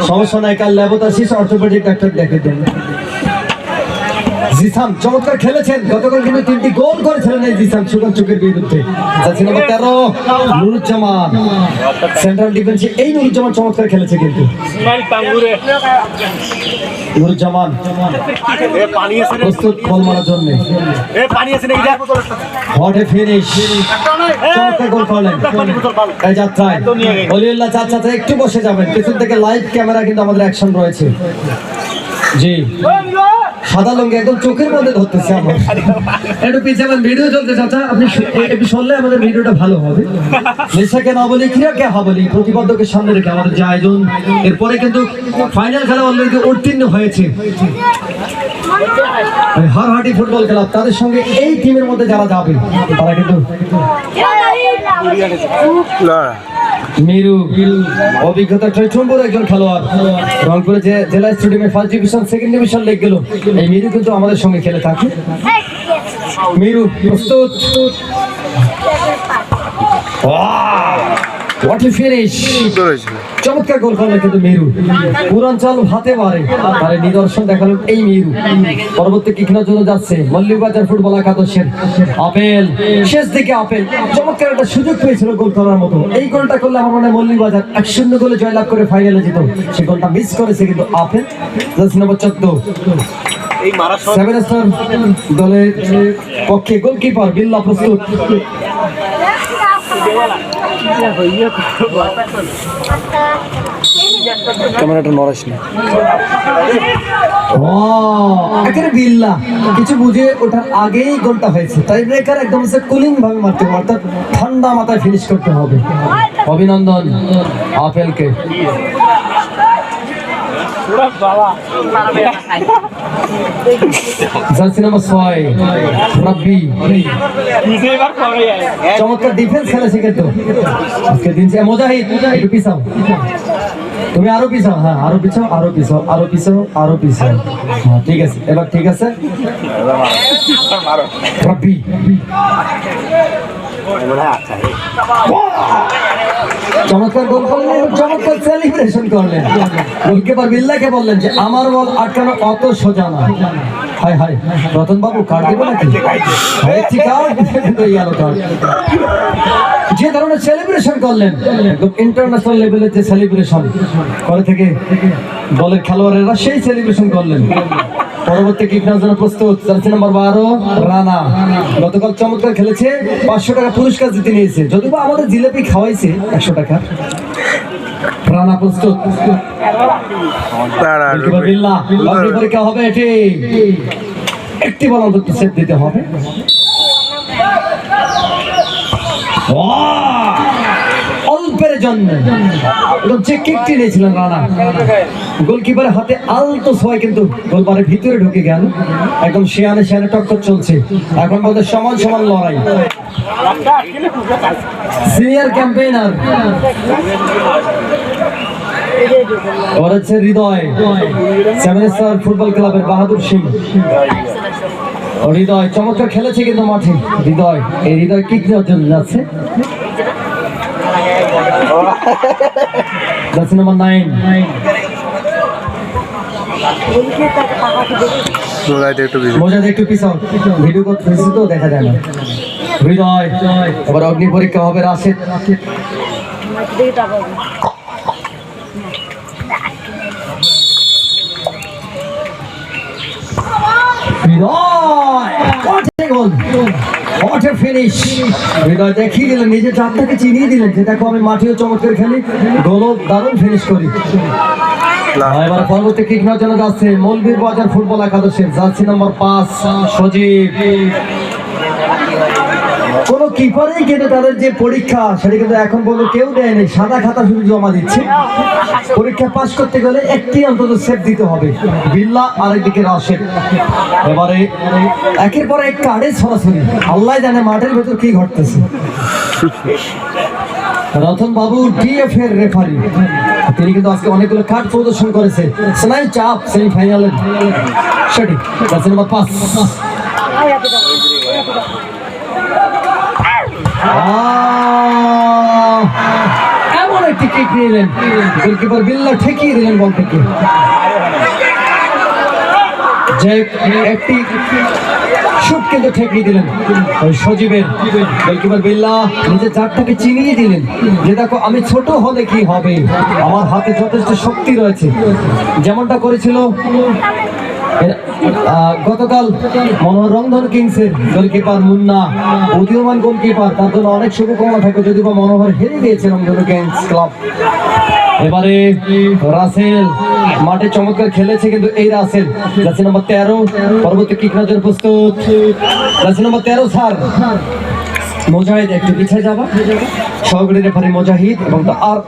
সমস্যা নাই, কাল ল্যাবত আসিস, অর্থোপেডিক ডাক্তার দেখে দেন। জিসাম চমৎকার খেলেছেন, গতকাল কিন্তু 3টি গোল করেছিলেন এই জিসাম সুগান চোখের বিরুদ্ধে। জার্সি নম্বর 13 নুরুজ্জামান, সেন্ট্রাল ডিফেন্সে এই নুরুজ্জামান চমৎকার খেলেছে কিন্তু। নুরুজ্জামান প্রস্তুত গোল মারার জন্য। হোয়াট এ ফিনিশ, চমৎকার গোল করলেন এই যাত্রায়। অলিউল্লাহ চাচা একটু বসে যাবেন, পেছন থেকে লাইভ ক্যামেরা কিন্তু আমাদের অ্যাকশন রয়েছে। জি, সাদা লঙ্গি একদম চোখের মধ্যে ধরতেছে আমার। একটু পিছিয়ে ভিডিও চলতে চাচা, আপনি একটু শুনলে আমাদের ভিডিওটা ভালো হবে। নেশাকে না বলি, ক্রীড়াকে হা বলি, প্রতিবন্ধকে সামনে রেখে আমাদের যে আয়োজন। এরপরে কিন্তু ফাইনাল খেলা অলরেডি উত্তীর্ণ হয়েছে হারহাটি ফুটবল ক্লাব। তাদের সঙ্গে এই টিমের মধ্যে যারা যাবে তারা কিন্তু মিরু, অভিজ্ঞতা ট্রেটম্বর একজন খেলোয়াড়, রংপুরে যে জেলা স্টেডিয়ামে first division second division leg গেল। এই মিরু কিন্তু আমাদের সঙ্গে খেলে থাকে। মিরু প্রস্তুত, হোয়াট এ ফিনিশ, চমৎকার গোল করলেন কিন্তু মিরু। পুরাঞ্চল হাতে মারে তার নিদর্শন দেখালেন এই মিরু। পরবর্তী কিকনার জন্য যাচ্ছে মল্লিকবাজার ফুটবল একাদশের আপেল। শেষ দিকে আপেল চমৎকার একটা সুযোগ পেয়েছিল গোল করার মতো। এই গোলটা করলে আমার মনে হয় মল্লিকবাজার 1-0 গোলে জয়লাভ করে ফাইনালে যেত। সেই গোলটা মিস করেছে কিন্তু আপেল। জার্সি নম্বর 14 সেভেন স্টার দলের পক্ষে গোলকিপার বিল্লাহ প্রস্তুত। ক্যামেরাটা নড়াস না। এখানে বিল্লাহ কিছু বুঝে ওঠার আগেই গোলটা হয়েছে, তাই ব্রেকার একদম কুলিং ভাবে মারতে হবে, অর্থাৎ ঠান্ডা মাথায় ফিনিশ করতে হবে। অভিনন্দন আপেলকে। জার্সি নম্বর 6 রাব্বি, চমৎকার ডিফেন্স খেলেছে কিন্তু আজকে দিন। মুজাহিদ একটু পিছাও, তুমি আরো পিছাও, হ্যাঁ আরো পিছাও, আরো পিছাও, আরো পিছাও, আরো পিছাও। হ্যাঁ ঠিক আছে, এবার ঠিক আছে। রাব্বি চমৎকার গোল করলেন, চমৎকার সেলিব্রেশন করলেন। গোলকিপার বিল্লাহকে বললেন যে আমার বল আটকানো অত সোজা না। হাই হাই রতন বাবু কার্ড দেবো নাকি? যে ধরনের সেলিব্রেশন করলেন, একদম ইন্টারন্যাশনাল লেভেলের যে সেলিব্রেশন করে থেকে দলের খেলোয়াড়েরা সেই সেলিব্রেশন করলেন। পরবর্তী কিকনার জন্য প্রস্তুত জার্সি নম্বর 12 রানা। গতকাল চমৎকার খেলেছে, 500 টাকা পুরস্কার জিতে নিয়েছে, যদিও আমাদের জিলেপি খাওয়াইছে 100 টাকা। রানা প্রস্তুত, পরীক্ষা হবে এটি, একটি বল অন্তত সেট দিতে হবে। অল্পের জন্য যে কিকটি নিয়েছিলেন রানা, গোলকিপারের হাতে আলতো ছোঁয়া কিন্তু গোলবারের ভিতরে ঢুকে গেল। একদম শেয়ানে শেয়ানে টক্কর চলছে, এখন বলতে সমান সমান লড়াই। সিনিয়র ক্যাম্পেইনার এবার হচ্ছে হৃদয়, সেভেন স্টার ফুটবল ক্লাবের বাহাদুর সিং। হৃদয় চমৎকার খেলেছে কিন্তু মাঠে। হৃদয়, এই হৃদয় কিক নেওয়ার জন্য যাচ্ছে। জার্সি নম্বর 9 মোজাদ একটু পিছন, ভিডিও করতেছি তো দেখা যায় না। হৃদয়, এবার অগ্নি পরীক্ষা হবে রাশেদ। হৃদয় দেখিয়ে দিলেন, নিজের চাপটাকে চিনিয়ে দিলেন যে দেখো আমি মাঠেও চমৎকার খেলি, গোলও দারুণ ফিনিশ করি। এবার পরবর্তী কিকনার জন্য যাচ্ছে মৌলভীবাজার ফুটবল একাদশের জার্সি নম্বর 5 সজীব। কোন কিপারেই কিন্তু তাদের যে পরীক্ষা সেটা কিন্তু এখন পর্যন্ত কেউ দেয়নি, সাদা খাতা শুধু জমা দিচ্ছে। পরীক্ষা পাস করতে গেলে একটি অন্তত সেট দিতে হবে। বিল্লাহ আরেকদিকে রাশেদ। এবারে একের পর এক কার্ডে সরাসরি, আল্লাহ জানে মাঠের ভেতর কি ঘটতেছে। রতন বাবু ডিএফ এর রেফারি, তিনি কিন্তু আজকে অনেকগুলো কার্ড প্রদর্শন করেছে। স্নায়ু চাপ সেমিফাইনালের সেটি জার্সি নম্বর 5। এমন একটি কিক নিলেন, গোলকিপার বিল্লাহ ঠেকিয়ে দিলেন বল থেকে। যে একটি শুট কিন্তু ঠেকিয়ে দিলেন ওই সজীবের। গোলকিপার বিল্লাহ নিজের চারটাকে চিনিয়ে দিলেন যে দেখো আমি ছোট হলে কি হবে, আমার হাতে যথেষ্ট শক্তি রয়েছে। যেমনটা করেছিল গতকাল মনোহর রংধর কিংসের গোলকিপার মুন্না, উদীয়মান গোলকিপার, তার জন্য অনেক শুভকামনা থাকে, যদি বা মনোহর হেরে গিয়েছে রংধর কিংস ক্লাব। এবারে রাসেল মাঠে চমৎকার খেলেছে, কিন্তু এই রাসেল জার্সি নম্বর 13 পরবর্তী কিক নজর প্রস্তুত। জার্সি নম্বর 13 স্যার মোজাহিদ একটু পিছিয়ে যাবা, সহকারী রেফারি মোজাহিদ এবং আর